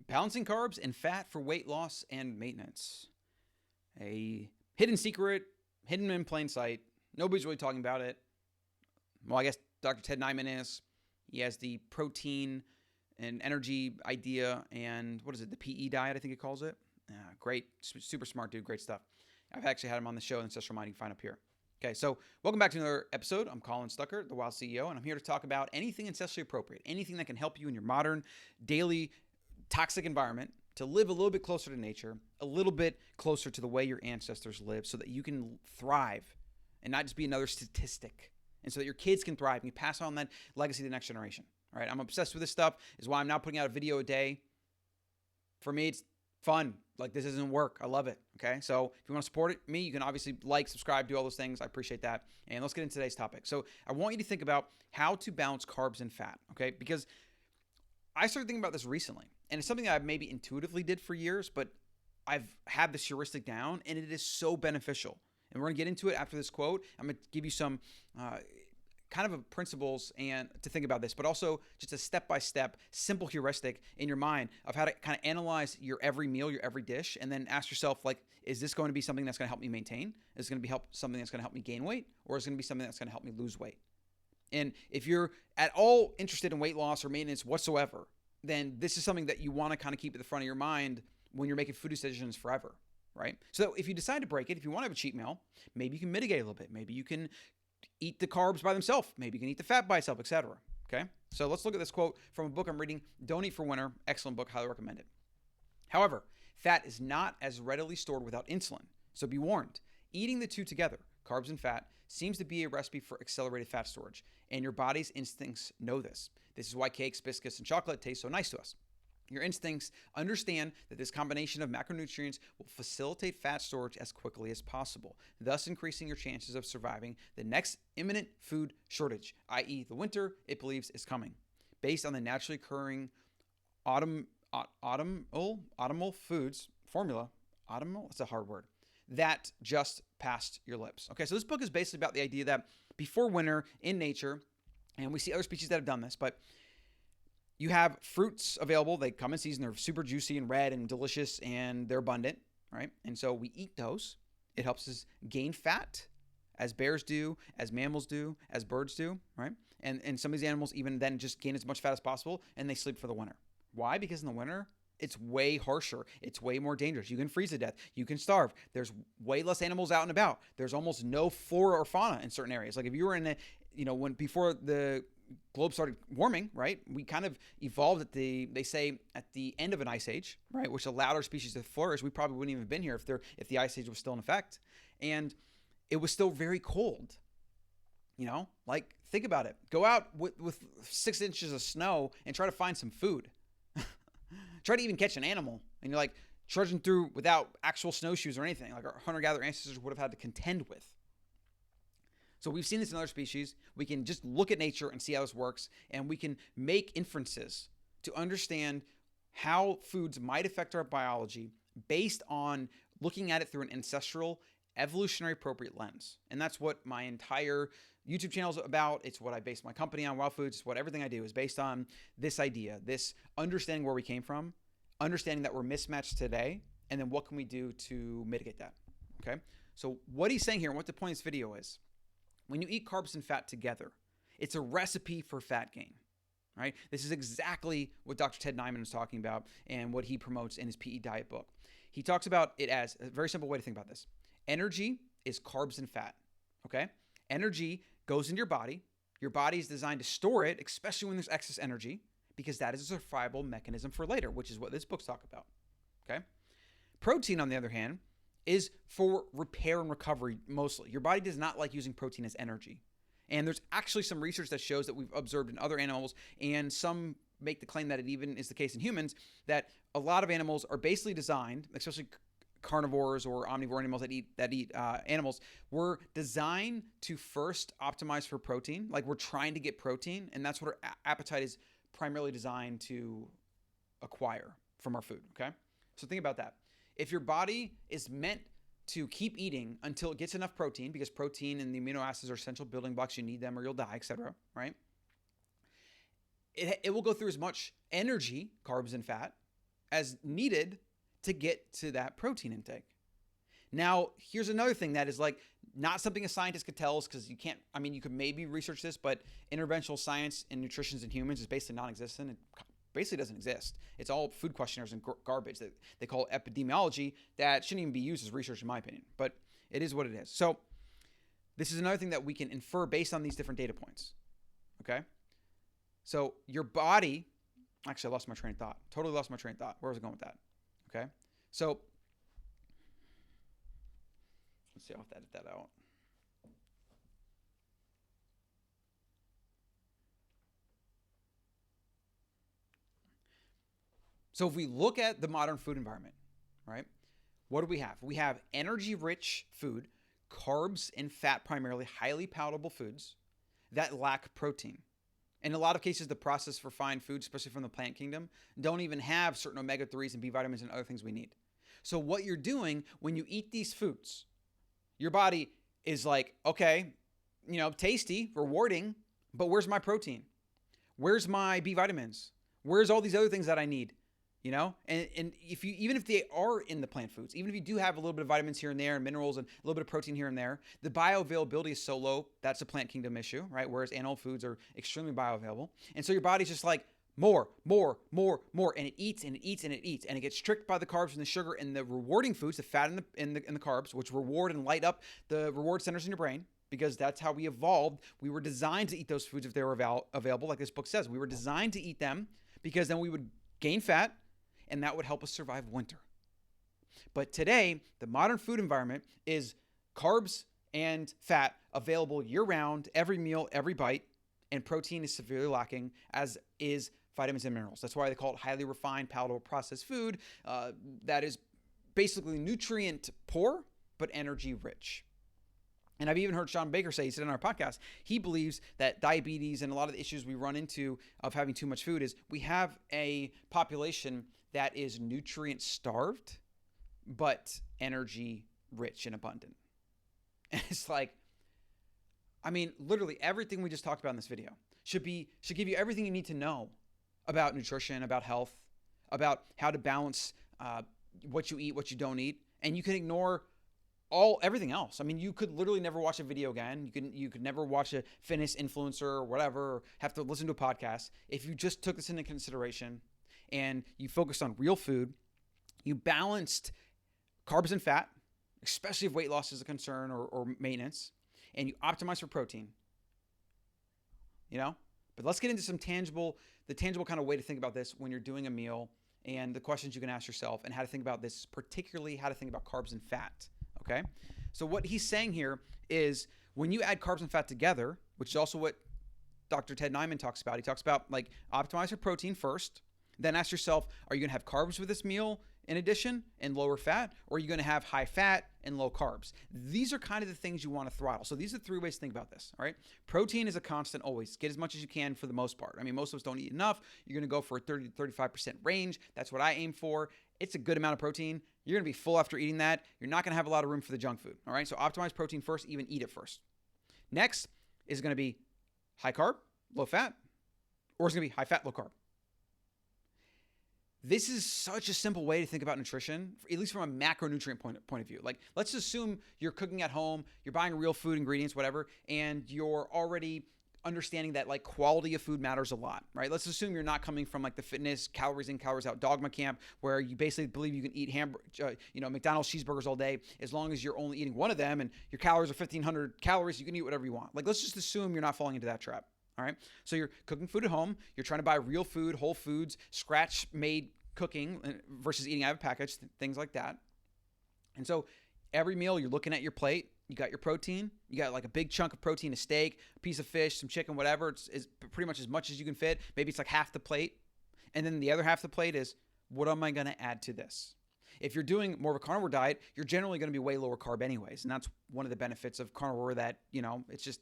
Balancing carbs and fat for weight loss and maintenance. A hidden secret, hidden in plain sight. Nobody's really talking about it. Well, I guess Dr. Ted Nyman is. He has the protein and energy idea and what is it? The PE diet, I think it calls it. Great, super smart dude, great stuff. I've actually had him on the show, Ancestral Mind, you can find up here. Okay, so welcome back to another episode. I'm Colin Stucker, the Wild CEO, and I'm here to talk about anything ancestrally appropriate, anything that can help you in your modern, daily, toxic environment to live a little bit closer to nature, a little bit closer to the way your ancestors lived so that you can thrive and not just be another statistic, and so that your kids can thrive and you pass on that legacy to the next generation. All right, I'm obsessed with this stuff, is why I'm now putting out a video a day. For me, it's fun. Like, this isn't work. I love it. Okay. So if you want to support me, you can obviously like, subscribe, do all those things. I appreciate that. And let's get into today's topic. So I want you to think about how to balance carbs and fat. Okay. Because I started thinking about this recently, and it's something that I've maybe intuitively did for years, but I've had this heuristic down, and it is so beneficial. And we're going to get into it after this quote. I'm going to give you some, kind of principles and to think about this, but also just a step-by-step simple heuristic in your mind of how to kind of analyze your every meal, your every dish, and then ask yourself, like, is this going to be something that's going to help me maintain? Is it going to be something that's going to help me gain weight? Or is it going to be something that's going to help me lose weight? And if you're at all interested in weight loss or maintenance whatsoever, then this is something that you want to kind of keep at the front of your mind when you're making food decisions forever, right? So if you decide to break it, if you want to have a cheat meal, maybe you can mitigate a little bit. Maybe you can eat the carbs by themselves. Maybe you can eat the fat by itself, etc. Okay? So let's look at this quote from a book I'm reading, Don't Eat for Winter. Excellent book. Highly recommend it. However, fat is not as readily stored without insulin. So be warned. Eating the two together, carbs and fat, seems to be a recipe for accelerated fat storage. And your body's instincts know this. This is why cakes, biscuits, and chocolate taste so nice to us. Your instincts understand that this combination of macronutrients will facilitate fat storage as quickly as possible, thus increasing your chances of surviving the next imminent food shortage, i.e. the winter it believes is coming. Based on the naturally occurring autumnal foods formula, autumnal, it's a hard word, that just passed your lips. Okay, so this book is basically about the idea that before winter in nature, and we see other species that have done this, but you have fruits available. They come in season. They're super juicy and red and delicious, and they're abundant, right? And so we eat those. It helps us gain fat, as bears do, as mammals do, as birds do, right? And some of these animals even then just gain as much fat as possible, and they sleep for the winter. Why? Because in the winter, it's way harsher. It's way more dangerous. You can freeze to death. You can starve. There's way less animals out and about. There's almost no flora or fauna in certain areas. Like if you were in when before the globe started warming, right? We kind of evolved they say at the end of an ice age, right? Which allowed our species to flourish. We probably wouldn't even have been here if the ice age was still in effect. And it was still very cold. Like think about it. Go out with 6 inches of snow and try to find some food. Try to even catch an animal. And you're like trudging through without actual snowshoes or anything like our hunter-gatherer ancestors would have had to contend with. So we've seen this in other species. We can just look at nature and see how this works, and we can make inferences to understand how foods might affect our biology based on looking at it through an ancestral, evolutionary appropriate lens. And that's what my entire YouTube channel is about. It's what I base my company on, Wild Foods. It's what everything I do is based on this idea, this understanding where we came from, understanding that we're mismatched today, and then what can we do to mitigate that, okay? So what he's saying here, and what the point of this video is, when you eat carbs and fat together, it's a recipe for fat gain, right? This is exactly what Dr. Ted Nyman is talking about and what he promotes in his PE diet book. He talks about it as a very simple way to think about this. Energy is carbs and fat, okay? Energy goes into your body. Your body is designed to store it, especially when there's excess energy, because that is a survival mechanism for later, which is what this book's talk about, okay? Protein, on the other hand, is for repair and recovery mostly. Your body does not like using protein as energy. And there's actually some research that shows that we've observed in other animals, and some make the claim that it even is the case in humans, that a lot of animals are basically designed, especially carnivores or omnivore animals that eat animals, were designed to first optimize for protein. Like we're trying to get protein, and that's what our appetite is primarily designed to acquire from our food, okay? So think about that. If your body is meant to keep eating until it gets enough protein, because protein and the amino acids are essential building blocks, you need them or you'll die, etc., right? It will go through as much energy, carbs and fat, as needed to get to that protein intake. Now, here's another thing that is like not something a scientist could tell us, because you can't, I mean, you could maybe research this, but interventional science in nutrition in humans is basically non-existent. It basically doesn't exist. It's all food questionnaires and garbage that they call epidemiology that shouldn't even be used as research, in my opinion, but it is what it is. So this is another thing that we can infer based on these different data points. Okay. So your body, actually I lost my train of thought. Totally lost my train of thought. Where was I going with that? Okay. So let's see, I'll have to edit that out. So if we look at the modern food environment, right, what do we have? We have energy-rich food, carbs and fat primarily, highly palatable foods that lack protein. In a lot of cases, the processed refined foods, especially from the plant kingdom, don't even have certain omega-3s and B vitamins and other things we need. So what you're doing when you eat these foods, your body is like, okay, you know, tasty, rewarding, but where's my protein? Where's my B vitamins? Where's all these other things that I need? You know, and if you, even if they are in the plant foods, even if you do have a little bit of vitamins here and there and minerals and a little bit of protein here and there, the bioavailability is so low, that's a plant kingdom issue, right? Whereas animal foods are extremely bioavailable. And so your body's just like more, and it eats and it eats and it eats, and it gets tricked by the carbs and the sugar and the rewarding foods, the fat and the carbs, which reward and light up the reward centers in your brain, because that's how we evolved. We were designed to eat those foods if they were available, like this book says. We were designed to eat them because then we would gain fat, and that would help us survive winter. But today, the modern food environment is carbs and fat available year-round, every meal, every bite, and protein is severely lacking, as is vitamins and minerals. That's why they call it highly refined, palatable, processed food that is basically nutrient poor, but energy rich. And I've even heard Sean Baker say, he said in our podcast, he believes that diabetes and a lot of the issues we run into of having too much food is we have a population that is nutrient starved, but energy rich and abundant. And it's like, I mean, literally everything we just talked about in this video should give you everything you need to know about nutrition, about health, about how to balance what you eat, what you don't eat. And you can ignore everything else. I mean, you could literally never watch a video again. You could never watch a fitness influencer or whatever, or have to listen to a podcast. If you just took this into consideration and you focused on real food, you balanced carbs and fat, especially if weight loss is a concern or maintenance, and you optimize for protein, you know? But let's get into the tangible kind of way to think about this when you're doing a meal, and the questions you can ask yourself, and how to think about this, particularly how to think about carbs and fat. Okay, so what he's saying here is when you add carbs and fat together, which is also what Dr. Ted Nyman talks about. He talks about like optimize your protein first, then ask yourself, are you going to have carbs with this meal in addition and lower fat, or are you going to have high fat and low carbs? These are kind of the things you want to throttle. So these are 3 ways to think about this, all right? Protein is a constant always. Get as much as you can for the most part. I mean, most of us don't eat enough. You're going to go for a 30 to 35% range. That's what I aim for. It's a good amount of protein. You're going to be full after eating that. You're not going to have a lot of room for the junk food, all right? So optimize protein first, even eat it first. Next is going to be high carb, low fat, or it's going to be high fat, low carb. This is such a simple way to think about nutrition, at least from a macronutrient point of view. Like, let's assume you're cooking at home, you're buying real food ingredients, whatever, and you're already understanding that like quality of food matters a lot, right? Let's assume you're not coming from like the fitness calories in, calories out dogma camp, where you basically believe you can eat McDonald's cheeseburgers all day as long as you're only eating one of them, and your calories are 1,500 calories. You can eat whatever you want. Like, let's just assume you're not falling into that trap. All right. So you're cooking food at home. You're trying to buy real food, whole foods, scratch-made cooking versus eating out of a package, things like that. And so every meal you're looking at your plate, you got your protein, you got like a big chunk of protein, a steak, a piece of fish, some chicken, whatever. It's pretty much as much as you can fit. Maybe it's like half the plate. And then the other half of the plate is, what am I going to add to this? If you're doing more of a carnivore diet, you're generally going to be way lower carb anyways. And that's one of the benefits of carnivore, that, you know, it's just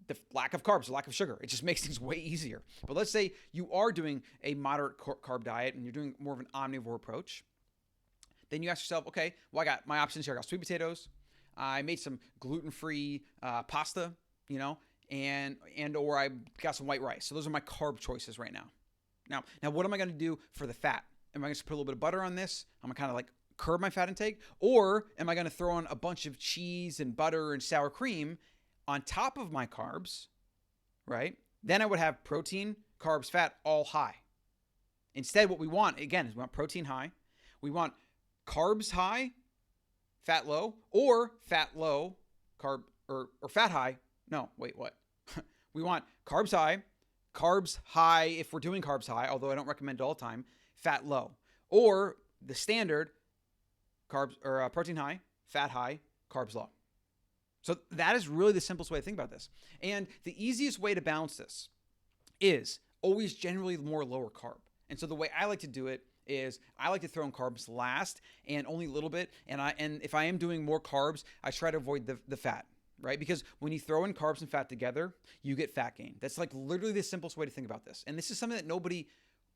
the lack of carbs, the lack of sugar. It just makes things way easier. But let's say you are doing a moderate carb diet and you're doing more of an omnivore approach. Then you ask yourself, okay, well, I got my options here. I got sweet potatoes. I made some gluten-free pasta, you know, or I got some white rice. So those are my carb choices right now. Now what am I going to do for the fat? am I going to put a little bit of butter on this? I'm going to kind of like curb my fat intake. Or am I going to throw on a bunch of cheese and butter and sour cream on top of my carbs, right? Then I would have protein, carbs, fat all high. Instead, what we want, again, is we want protein high. We want carbs high, fat low, or fat low, carb, or fat high. No, wait, what? We want carbs high if we're doing carbs high, although I don't recommend it all the time, fat low. Or the standard, carbs or protein high, fat high, carbs low. So that is really the simplest way to think about this. And the easiest way to balance this is always generally more lower carb. And so the way I like to do it is I like to throw in carbs last and only a little bit. And if I am doing more carbs, I try to avoid the fat, right? Because when you throw in carbs and fat together, you get fat gain. That's like literally the simplest way to think about this. And this is something that nobody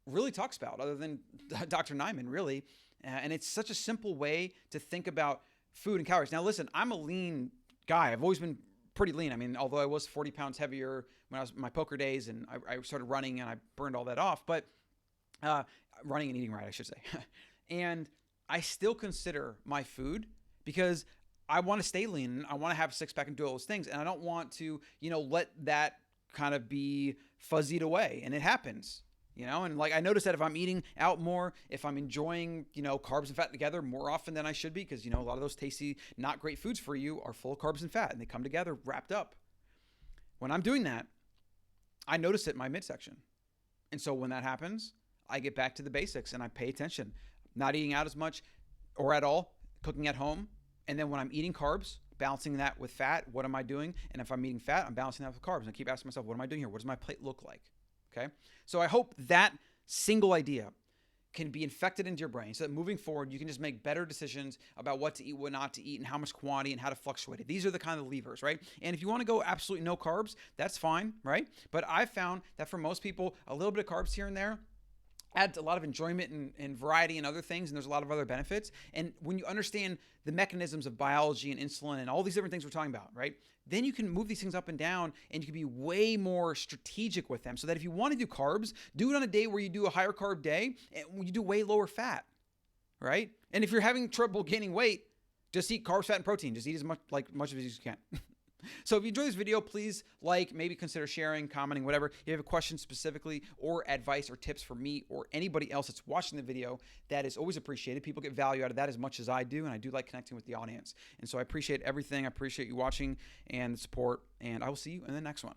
really talks about other than Dr. Nyman, really. And it's such a simple way to think about food and calories. Now, listen, I'm a lean guy. I've always been pretty lean. I mean, although I was 40 pounds heavier when I was in my poker days and I started running and I burned all that off, but running and eating right, I should say. And I still consider my food because I want to stay lean. I want to have a six pack and do all those things. And I don't want to, let that kind of be fuzzied away. And it happens, and like I notice that if I'm eating out more, if I'm enjoying, carbs and fat together more often than I should be, because, a lot of those tasty, not great foods for you are full of carbs and fat and they come together wrapped up. When I'm doing that, I notice it in my midsection. And so when that happens, I get back to the basics and I pay attention, not eating out as much or at all, cooking at home. And then when I'm eating carbs, balancing that with fat, what am I doing? And if I'm eating fat, I'm balancing that with carbs. And I keep asking myself, what am I doing here? What does my plate look like? Okay. So I hope that single idea can be infected into your brain so that moving forward, you can just make better decisions about what to eat, what not to eat, and how much quantity and how to fluctuate it. These are the kind of levers, right? And if you want to go absolutely no carbs, that's fine, right? But I've found that for most people, a little bit of carbs here and there adds a lot of enjoyment and variety and other things, and there's a lot of other benefits. And when you understand the mechanisms of biology and insulin and all these different things we're talking about, right? Then you can move these things up and down and you can be way more strategic with them so that if you want to do carbs, do it on a day where you do a higher carb day and you do way lower fat, right? And if you're having trouble gaining weight, just eat carbs, fat, and protein. Just eat as much of it as you can. So if you enjoyed this video, please maybe consider sharing, commenting, whatever. If you have a question specifically or advice or tips for me or anybody else that's watching the video, that is always appreciated. People get value out of that as much as I do, and I do like connecting with the audience. And so I appreciate everything. I appreciate you watching and the support, and I will see you in the next one.